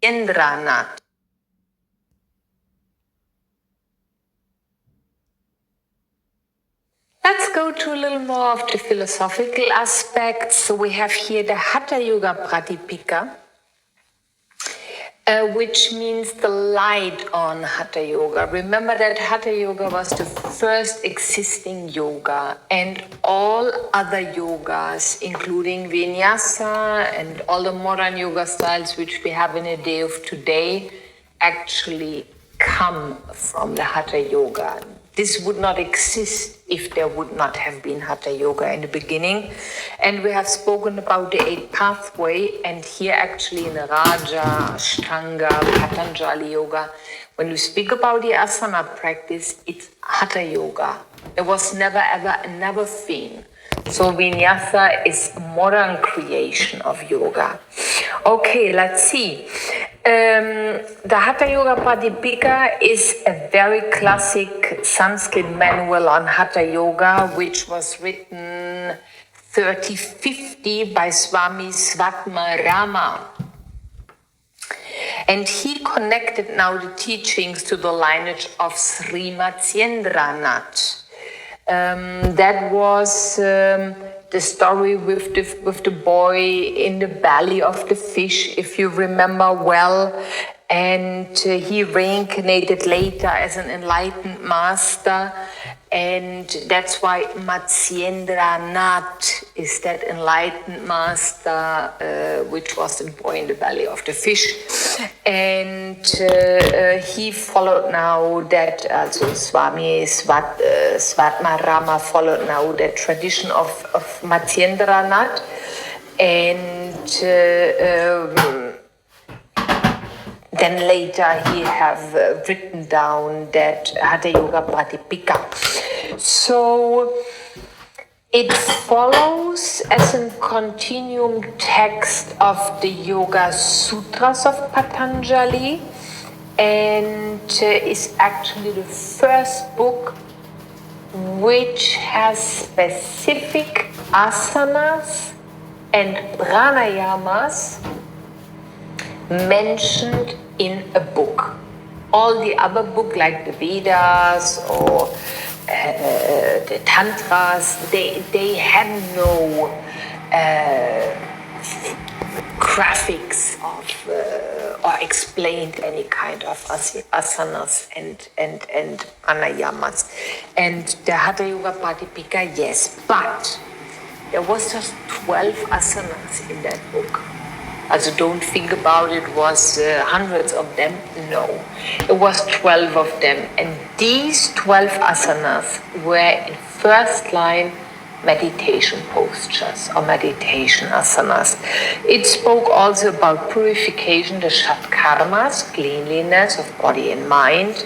Matsyendranath. Let's go to a little more of the philosophical aspects. So we have here the Hatha Yoga Pradipika, which means the light on Hatha Yoga. Remember that Hatha Yoga was the first existing yoga, and all other yogas, including Vinyasa and all the modern yoga styles which we have in a day of today, actually come from the Hatha Yoga. This would not exist if there would not have been Hatha Yoga in the beginning. And we have spoken about the 8 pathway, and here actually in Raja, Ashtanga, Patanjali Yoga, when we speak about the asana practice, it's Hatha Yoga. There was never ever another thing. So Vinyasa is a modern creation of yoga. Okay, let's see. The Hatha Yoga Pradipika is a very classic Sanskrit manual on Hatha Yoga, which was written 3050 by Swami Svatmarama. And he connected now the teachings to the lineage of Sri Matsyendranath. That was the story with the boy in the belly of the fish, if you remember well. And he reincarnated later as an enlightened master. And that's why Matsyendranath is that enlightened master, which was the boy in the belly of the fish. And he followed now that, also Swami Svatmarama followed now the tradition of Matsyendranath. And then later he have written down that Hatha Yoga Pradipika. So it follows as a continuum text of the Yoga Sutras of Patanjali, and is actually the first book which has specific asanas and pranayamas mentioned in a book. All the other books, like the Vedas or the Tantras, they have no graphics of or explained any kind of asanas and pranayamas. And the Hatha Yoga Pradipika, yes, but there was just 12 asanas in that book. Also don't think about it was hundreds of them. No, it was 12 of them. And these 12 asanas were in first line meditation postures or meditation asanas. It spoke also about purification, the shatkarmas, cleanliness of body and mind,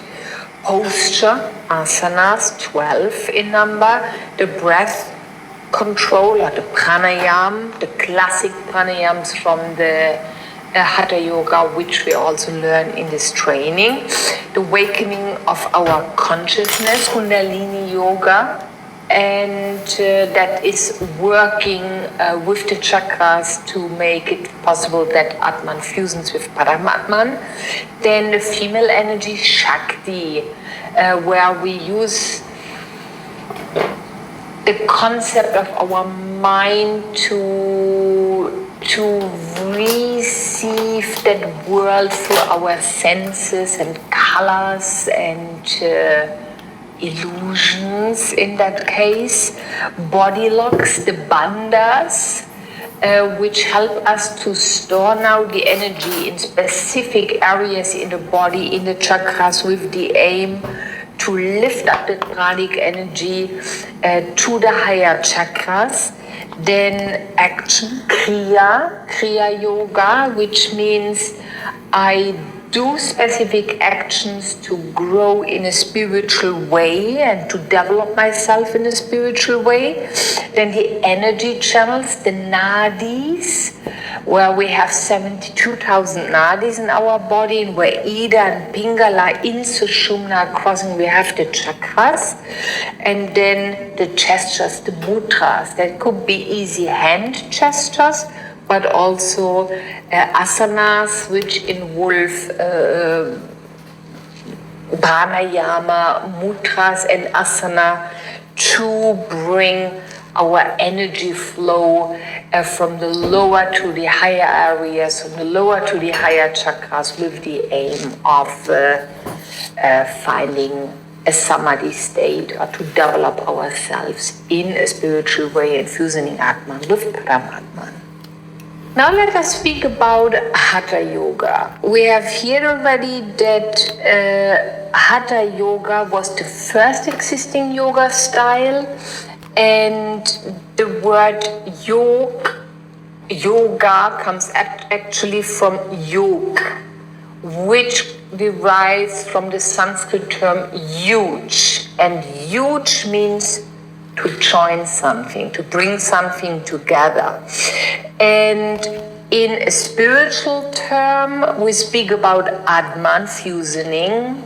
posture, asanas, 12 in number, the breath control or the pranayam, the classic pranayams from the Hatha Yoga, which we also learn in this training, the awakening of our consciousness, Kundalini Yoga, and that is working with the chakras to make it possible that Atman fusions with Paramatman. Then the female energy, Shakti, where we use the concept of our mind to receive that world through our senses and colors and illusions in that case. Body locks, the bandhas, which help us to store now the energy in specific areas in the body, in the chakras, with the aim to lift up the pranic energy to the higher chakras. Then action, Kriya Yoga, which means I do specific actions to grow in a spiritual way and to develop myself in a spiritual way. Then the energy channels, the nadis, where we have 72,000 nadis in our body, and where Ida and Pingala in Sushumna crossing, we have the chakras. And then the gestures, the mudras, that could be easy hand gestures, but also asanas, which involve pranayama, mudras, and asana to bring our energy flow from the lower to the higher areas, from the lower to the higher chakras, with the aim of finding a samadhi state, or to develop ourselves in a spiritual way and fusioning Atman with Paramatman. Now let us speak about Hatha Yoga. We have heard already that Hatha Yoga was the first existing yoga style, and the word yoga comes actually from yog, which derives from the Sanskrit term huge, and huge means to join something, to bring something together. And in a spiritual term, we speak about Atman, fusioning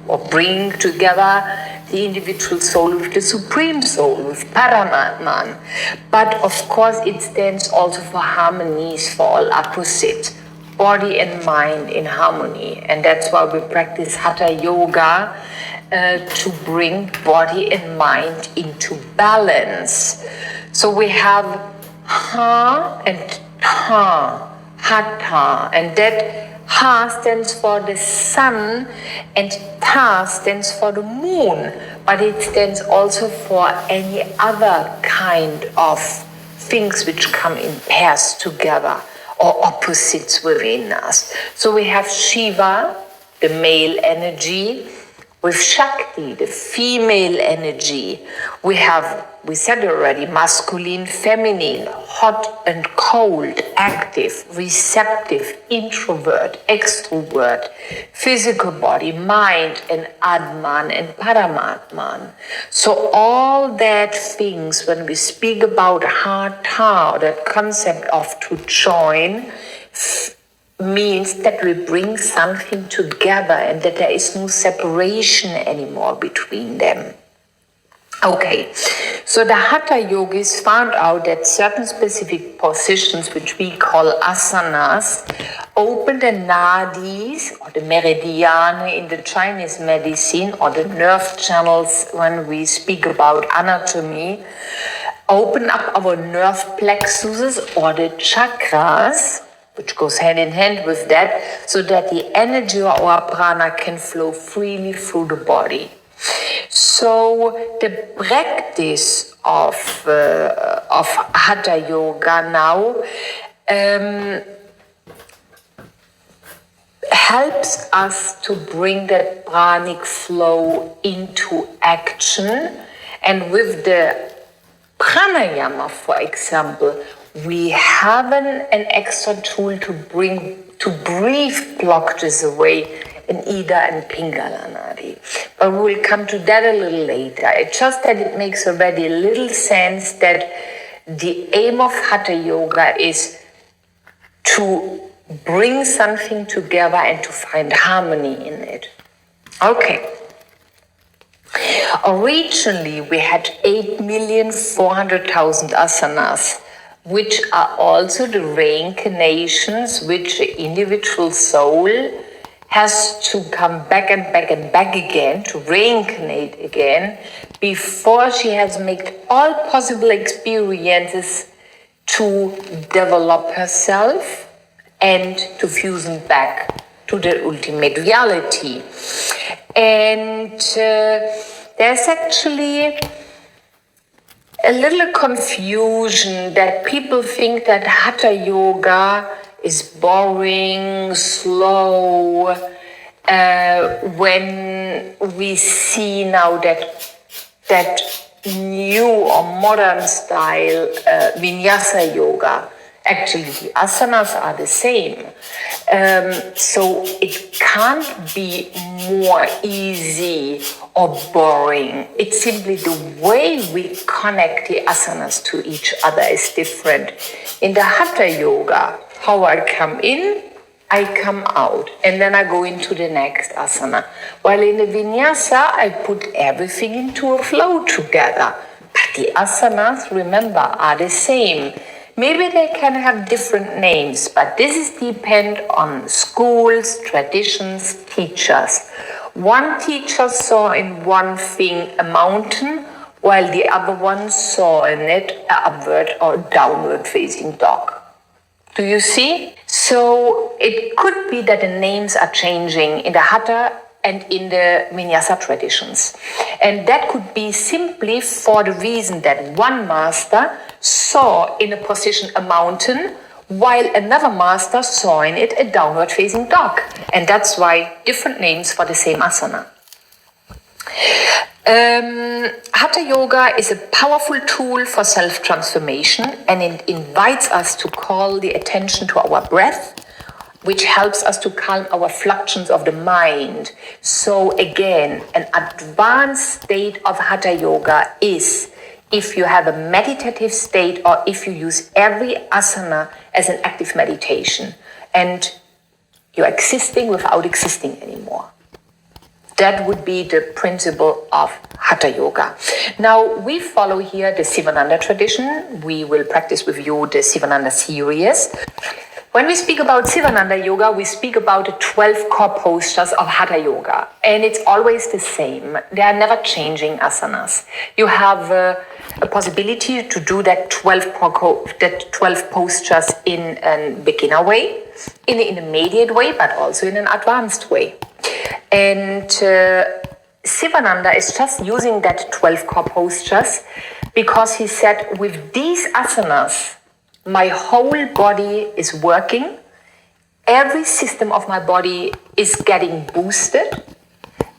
or bringing together the individual soul with the supreme soul, with Paramatman. But of course, it stands also for harmonies, for all opposites, body and mind in harmony. And that's why we practice Hatha Yoga, to bring body and mind into balance. So we have Ha and Ta, Hatha, and that Ha stands for the sun and Ta stands for the moon, but it stands also for any other kind of things which come in pairs together or opposites within us. So we have Shiva, the male energy, with Shakti, the female energy. We said already, masculine, feminine, hot and cold, active, receptive, introvert, extrovert, physical body, mind, and Atman and Paramatman. So all that things, when we speak about Hatha, that concept of to join, means that we bring something together and that there is no separation anymore between them. Okay, so the Hatha yogis found out that certain specific positions, which we call asanas, open the nadis or the meridian in the Chinese medicine, or the nerve channels when we speak about anatomy, open up our nerve plexuses or the chakras, which goes hand in hand with that, so that the energy or our prana can flow freely through the body. So the practice of Hatha Yoga now helps us to bring that pranic flow into action, and with the pranayama, for example, we have an extra tool to breathe blockages away in Ida and Pingala Nadi. But we will come to that a little later. It's just that it makes already a little sense that the aim of Hatha Yoga is to bring something together and to find harmony in it. Okay. Originally, we had 8,400,000 asanas, which are also the reincarnations which the individual soul has to come back and back and back again, to reincarnate again, before she has made all possible experiences to develop herself and to fusion back to the ultimate reality. And there's actually a little confusion that people think that Hatha Yoga is boring, slow, when we see now that new or modern style Vinyasa Yoga. Actually, the asanas are the same. So it can't be more easy or boring. It's simply the way we connect the asanas to each other is different. In the Hatha Yoga, how I come in, I come out, and then I go into the next asana. While in the Vinyasa, I put everything into a flow together. But the asanas, remember, are the same. Maybe they can have different names, but this is depend on schools, traditions, teachers. One teacher saw in one thing a mountain, while the other one saw in it an upward or downward facing dog. Do you see? So it could be that the names are changing in the Hatha and in the Vinyasa traditions. And that could be simply for the reason that one master saw in a position a mountain, while another master saw in it a downward facing dog. And that's why different names for the same asana. Hatha Yoga is a powerful tool for self-transformation, and it invites us to call the attention to our breath, which helps us to calm our fluctuations of the mind. So again, an advanced state of Hatha Yoga is if you have a meditative state or if you use every asana as an active meditation and you're existing without existing anymore. That would be the principle of Hatha Yoga. Now, we follow here the Sivananda tradition. We will practice with you the Sivananda series. When we speak about Sivananda Yoga, we speak about the 12 core postures of Hatha Yoga. And it's always the same. They are never changing asanas. You have a possibility to do that 12 postures in a beginner way, in a mediate way, but also in an advanced way. And Sivananda is just using that 12 core postures because he said, with these asanas, my whole body is working. Every system of my body is getting boosted.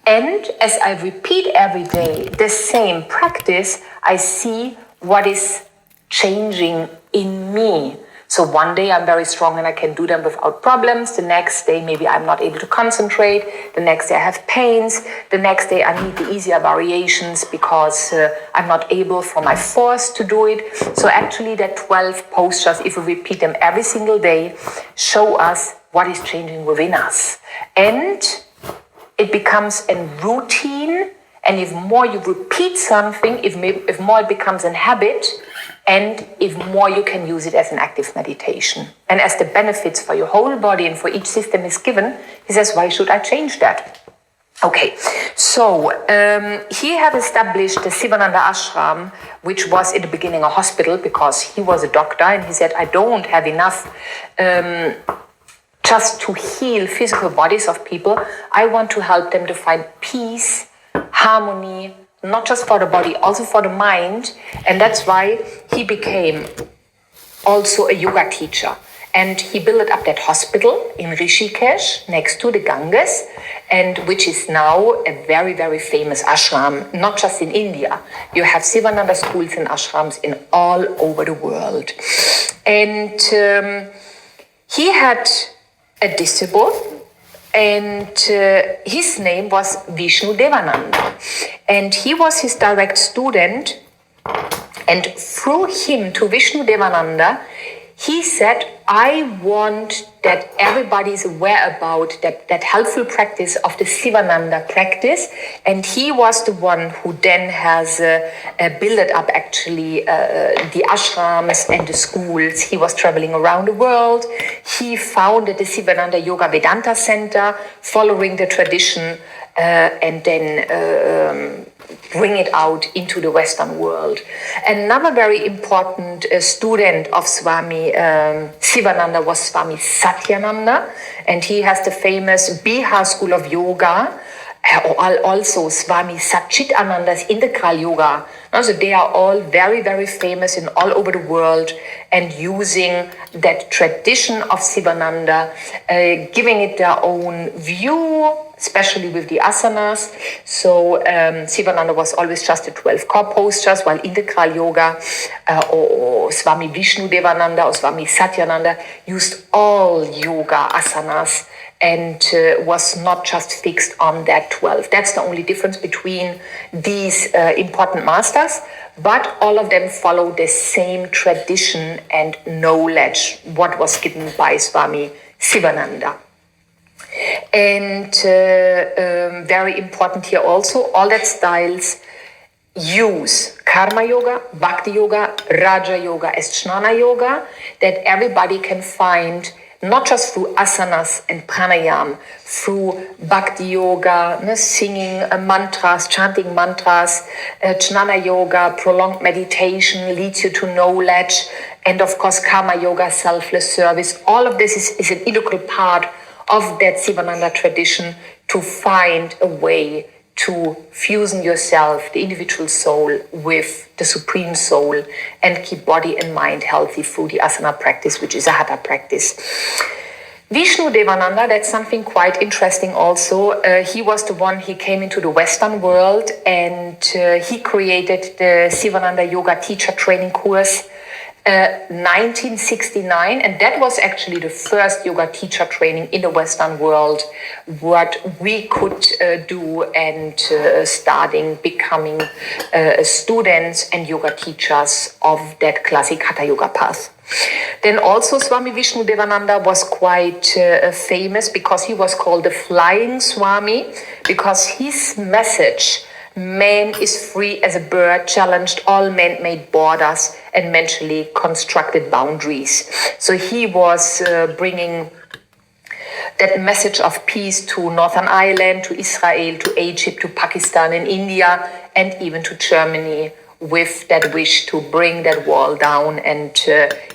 And as I repeat every day the same practice, I see what is changing in me. So one day I'm very strong and I can do them without problems. The next day, maybe I'm not able to concentrate. The next day I have pains. The next day I need the easier variations because I'm not able for my force to do it. So actually that 12 postures, if we repeat them every single day, show us what is changing within us. And it becomes a routine. And if more you repeat something, if more it becomes a habit, and if more you can use it as an active meditation. And as the benefits for your whole body and for each system is given, he says, why should I change that? Okay, so he had established the Sivananda Ashram, which was in the beginning a hospital because he was a doctor and he said, I don't have enough just to heal physical bodies of people. I want to help them to find peace, harmony, not just for the body, also for the mind. And that's why he became also a yoga teacher. And he built up that hospital in Rishikesh next to the Ganges, and which is now a very, very famous ashram, not just in India. You have Sivananda schools and ashrams in all over the world. And he had a disciple, and his name was Vishnu Devananda. And he was his direct student. And through him to Vishnu Devananda, he said, I want that everybody is aware about that helpful practice of the Sivananda practice. And he was the one who then has built up actually the ashrams and the schools. He was traveling around the world. He founded the Sivananda Yoga Vedanta Center, following the tradition, and then bring it out into the Western world. Another very important student of Swami Sivananda was Swami Satyananda, and he has the famous Bihar School of Yoga, also Swami Satchitananda's Integral Yoga. So they are all very, very famous in all over the world and using that tradition of Sivananda, giving it their own view, especially with the asanas. So Sivananda was always just the 12 core postures, while Integral Yoga or Swami Vishnu Devananda or Swami Satyananda used all yoga asanas and was not just fixed on that 12. That's the only difference between these important masters, but all of them follow the same tradition and knowledge, what was given by Swami Sivananda. And very important here also, all that styles use karma yoga, bhakti yoga, raja yoga as jnana yoga, that everybody can find not just through asanas and pranayam, through bhakti yoga, singing mantras, chanting mantras, jnana yoga, prolonged meditation leads you to knowledge, and of course karma yoga, selfless service. All of this is an integral part of that Sivananda tradition to find a way to fusion yourself, the individual soul, with the supreme soul and keep body and mind healthy through the asana practice, which is a hatha practice. Vishnu Devananda, that's something quite interesting also. He was the one, he came into the Western world and he created the Sivananda Yoga Teacher Training Course 1969, and that was actually the first yoga teacher training in the Western world, what we could do, and starting becoming students and yoga teachers of that classic Hatha Yoga path. Then also Swami Vishnu Devananda was quite famous because he was called the Flying Swami, because his message, man is free as a bird, challenged all man-made borders and mentally constructed boundaries. So he was bringing that message of peace to Northern Ireland, to Israel, to Egypt, to Pakistan and India, and even to Germany, with that wish to bring that wall down. And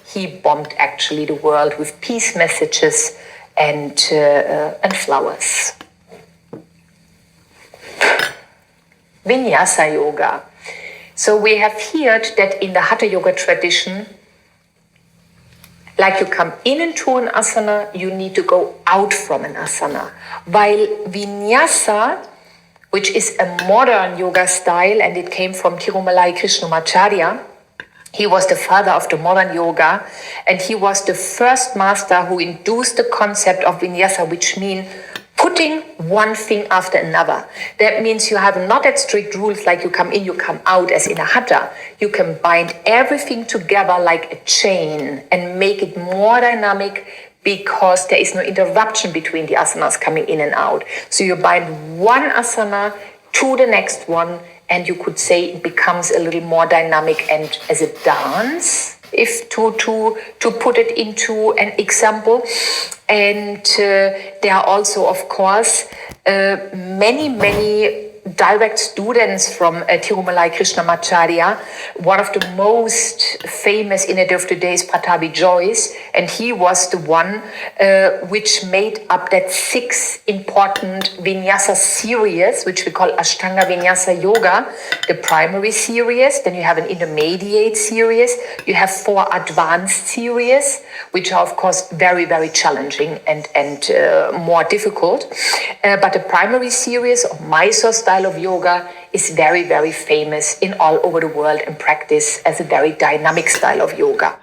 he bombed actually the world with peace messages and flowers. Vinyasa Yoga. So we have heard that in the Hatha Yoga tradition, like you come in into an asana, you need to go out from an asana. While Vinyasa, which is a modern yoga style, and it came from Tirumalai Krishnamacharya, he was the father of the modern yoga, and he was the first master who induced the concept of Vinyasa, which means putting one thing after another. That means you have not that strict rules like you come in, you come out as in a hatha. You can bind everything together like a chain and make it more dynamic, because there is no interruption between the asanas coming in and out. So you bind one asana to the next one, and you could say it becomes a little more dynamic and as a dance, if to put it into an example. And there are also, of course, many direct students from Tirumalai Krishnamacharya. One of the most famous in a day of the day is Patabi Joyce, and he was the one which made up that 6 important Vinyasa series, which we call Ashtanga Vinyasa Yoga, the primary series. Then you have an intermediate series. You have 4 advanced series, which are of course very, very challenging and more difficult. But the primary series of Mysore style of yoga is very, very famous in all over the world and practiced as a very dynamic style of yoga.